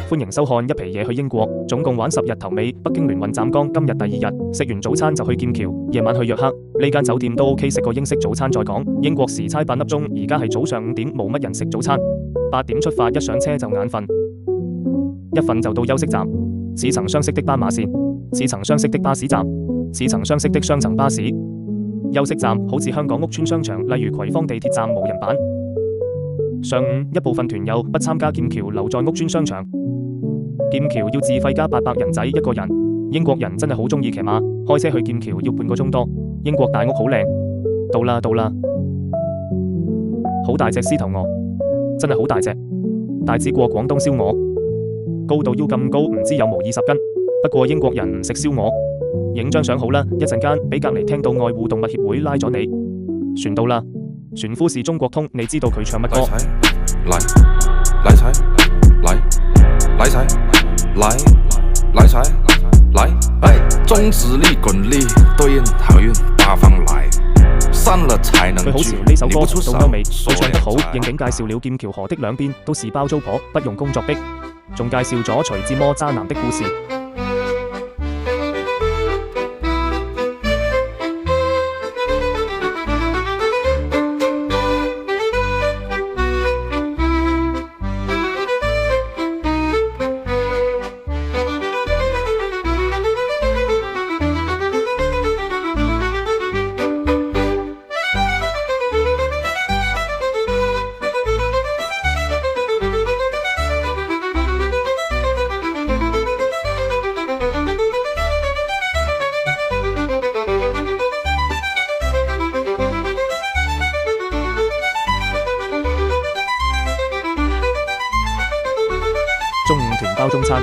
歡迎收看一皮嘢去英國，總共玩10日頭尾。北京聯運站崗今日第2日，食完早餐就去劍橋，夜晚去約克。呢間酒店都 OK， 食個英式早餐再講。英國時差8粒鐘，而家係早上5點，冇乜人食早餐。8點出發，一上車就眼瞓，一瞓就到休息站。似曾相識的斑馬線，似曾相識的巴士站，似曾相識的雙層巴士。休息站好似香港屋邨商場，例如葵芳地鐵站無人版。上午一部分團友不參加劍橋，留在屋邨商場。劍橋要自費加800人仔一個人。英國人真係好鍾意騎馬，開車去劍橋要半個鐘多。英國大屋好靚，到啦，好大隻獅頭鵝，真係好大隻，大隻過廣東燒鵝，高度要咁高，唔知有冇20斤。不過英國人唔食燒鵝。影張相好啦，一陣間俾隔離聽到愛護動物協會拉咗你。船到啦，船夫是中國通，你知道佢唱乜歌？來，中指力滾力，對應好運八方來，散了才能聚。佢好潮呢首歌從到歐美，佢唱得好。應景介紹了劍橋河的兩邊都是包租婆，不用工作的，仲介紹咗徐志摩渣男的故事。中午團包中餐，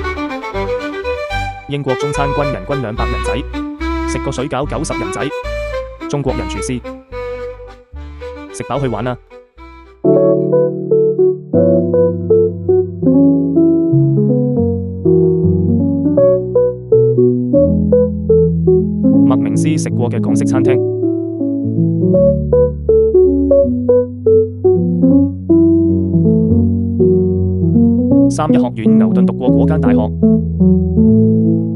英國中餐均人均200人仔，食個水餃90人仔。中國人廚師，食飽去玩啦！麥明詩食過嘅港式餐廳。三一學院牛頓讀過嗰間大學，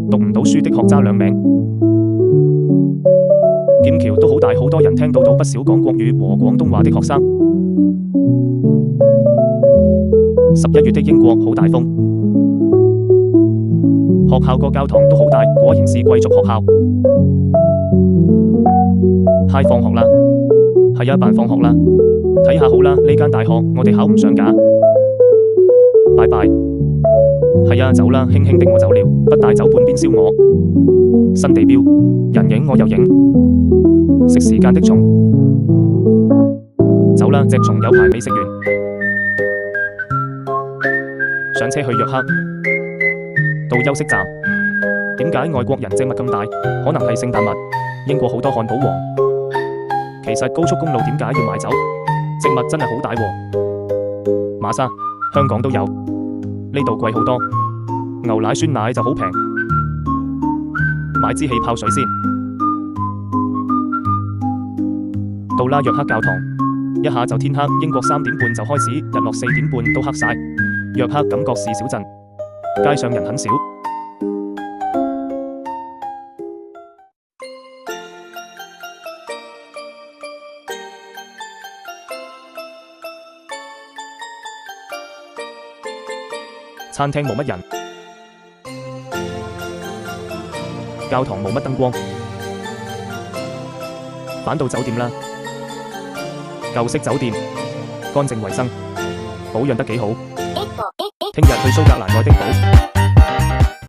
讀唔到書的學渣兩名。劍橋都好大，好多人聽到不少講國語和廣東話的學生。11月的英國好大風，學校個教堂都好大，果然是貴族學校。嗨，放學啦！係啊，扮放學啦！睇下好啦，呢間大學我哋考唔上㗎。拜拜，係啊，走啦，輕輕的我走了，不帶走半邊燒鵝。新地標，人影我又影，食時間的蟲，走啦，隻蟲有排未食完。上車去約克，到休息站。點解外國人隻襪咁大？可能係聖誕襪。英國好多漢堡王。其實高速公路點解要買走？隻襪真係好大喎。馬莎，香港都有，呢度貴好多。牛奶酸奶就好平，買支氣泡水先。到啦，約克教堂，一下就天黑。英國3點半就開始，日落4點半都黑晒。約克感覺是小鎮，街上人很少。餐廳冇乜人，教堂冇乜燈光，返到酒店啦。舊式酒店，乾淨衛生，保養得幾好。聽日去蘇格蘭愛丁堡。